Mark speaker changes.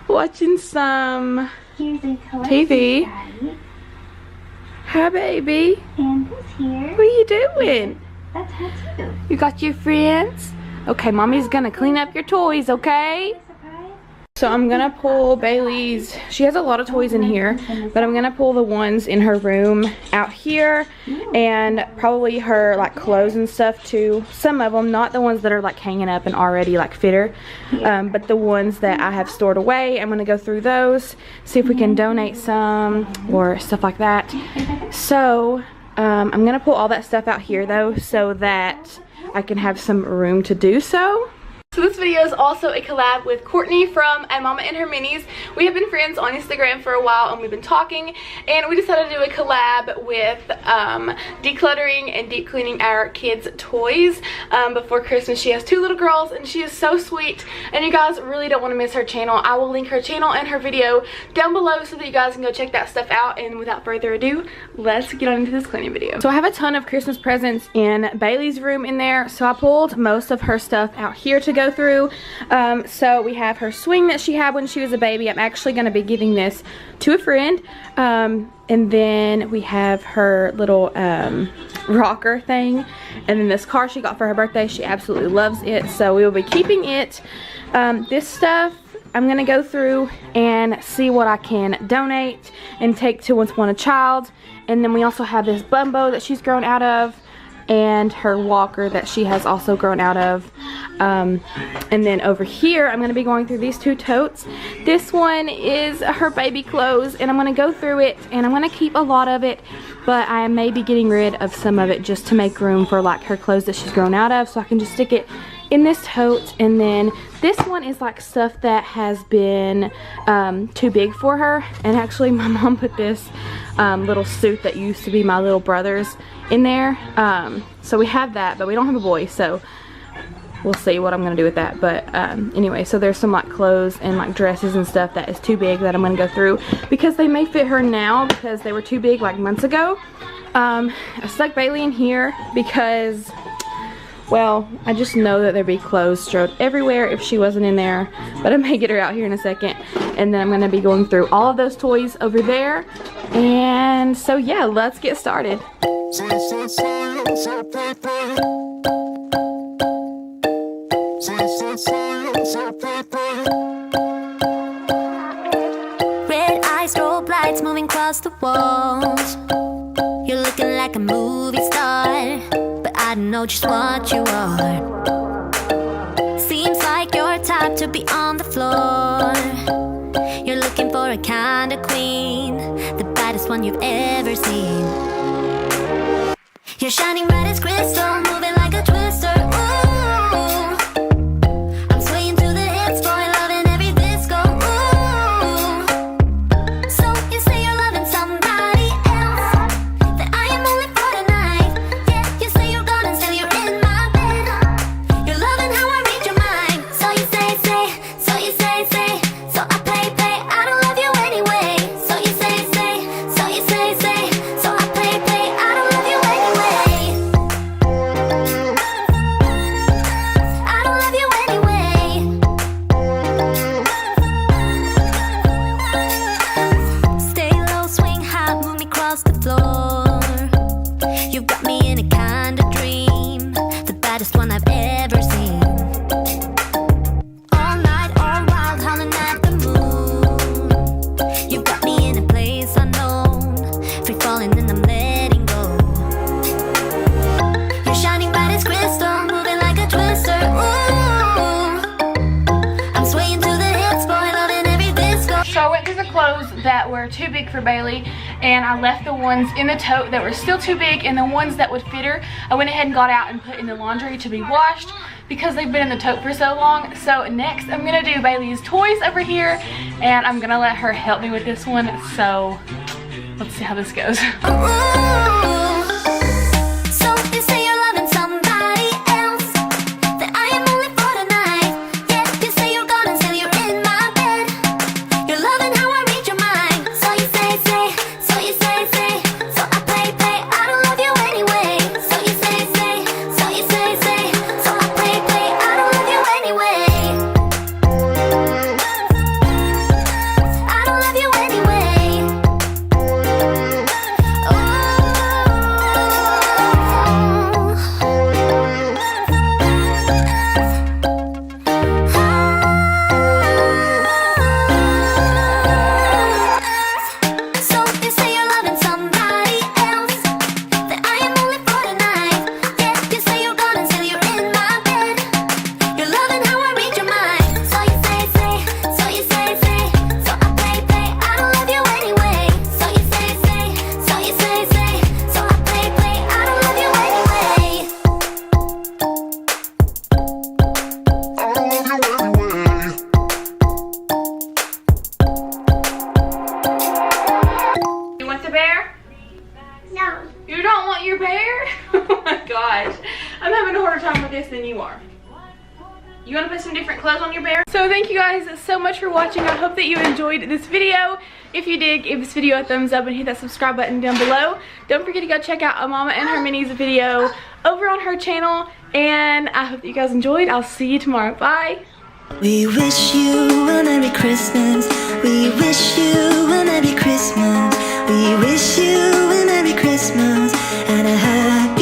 Speaker 1: Watching some TV. Hi, baby.
Speaker 2: And who's here?
Speaker 1: What are you doing?
Speaker 2: That's tattoo.
Speaker 1: You got your friends? Okay, mommy's gonna clean up your toys, okay? So I'm gonna pull Baylee's, she has a lot of toys in here, but I'm gonna pull the ones in her room out here, and probably her like clothes and stuff too. Some of them, not the ones that are like hanging up and already like fit her, but the ones that I have stored away. I'm gonna go through those, see if we can donate some or stuff like that. So I'm gonna pull all that stuff out here though, so that I can have some room to do so. So this video is also a collab with Courtney from Amommaandherminis. We have been friends on Instagram for a while and we've been talking, and we decided to do a collab with decluttering and deep cleaning our kids' toys before Christmas. She has 2 little girls and she is so sweet, and you guys really don't want to miss her channel. I will link her channel and her video down below so that you guys can go check that stuff out. And without further ado, let's get on into this cleaning video. So I have a ton of Christmas presents in Baylee's room in there, so I pulled most of her stuff out here to go through. So we have her swing that she had when she was a baby. I'm actually going to be giving this to a friend. And then we have her little rocker thing, and then this car she got for her birthday. She absolutely loves it, so we will be keeping it. This stuff I'm going to go through and see what I can donate and take to Once Upon a Child. And then we also have this Bumbo that she's grown out of, and her walker that she has also grown out of. And then over here I'm going to be going through these 2 totes. This one is her baby clothes, and I'm going to go through it, and I'm going to keep a lot of it, but I may be getting rid of some of it just to make room for like her clothes that she's grown out of, so I can just stick it in this tote. And then this one is like stuff that has been too big for her, and actually my mom put this little suit that used to be my little brother's in there. So we have that, but we don't have a boy, so we'll see what I'm gonna do with that. But anyway, so there's some like clothes and like dresses and stuff that is too big that I'm gonna go through, because they may fit her now because they were too big like months ago. I stuck Baylee in here because, well, I just know that there'd be clothes strewed everywhere if she wasn't in there, but I may get her out here in a second. And then I'm going to be going through all of those toys over there. And so yeah, let's get started.
Speaker 3: Red eyes, strobe lights moving across the walls. You're looking like a movie star, but I know just what you are. Seems like your type to be on the floor. You're looking for a kind of queen, the baddest one you've ever seen. You're shining bright as crystal, moving like a twister. Ooh, I'm swaying to the hits, boy, loving every disco. Ooh, so you say you're loving somebody else, that I am only for tonight. Yeah, you say you're gone and still you're in my bed. You're loving how I read your mind. So you say, so you say, so I play, I don't love you anyway. So you say, so you say, so I play, I don't love you anyway. I don't love you anyway. Stay low, swing high, move me across the floor. You've got me in a kind of dream, the baddest one I've ever seen. All night, all wild, howling at the moon. You've got me in a place unknown, free falling and I'm letting go. You're shining bright as crystal, moving like a twister. Ooh, I'm swaying to the hits, boy, loving every disco.
Speaker 1: So I went through the clothes that were too big for Baylee, and I left the ones in the tote that were still too big, and the ones that would fit her I went ahead and got out and put in the laundry to be washed because they've been in the tote for so long. So next I'm gonna do Baylee's toys over here, and I'm gonna let her help me with this one. So let's see how this goes.
Speaker 3: Ooh, so you say you're loving somebody else, that I am only for tonight. Yeah, you say you're gone and still you're in my bed. You're loving how I read your mind. So you say, so you say, so I play, I don't love you anyway. So you say, so you say, so I play, I don't love you anyway.
Speaker 1: I'm having a harder time with this than you are. You want to put some different clothes on your bear? So thank you guys so much for watching. I hope that you enjoyed this video. If you did, give this video a thumbs up and hit that subscribe button down below. Don't forget to go check out Amommaandherminis video over on her channel. And I hope that you guys enjoyed. I'll see you tomorrow. Bye.
Speaker 3: We wish you a Merry Christmas. We wish you a Merry Christmas. We wish you a Merry Christmas and a Happy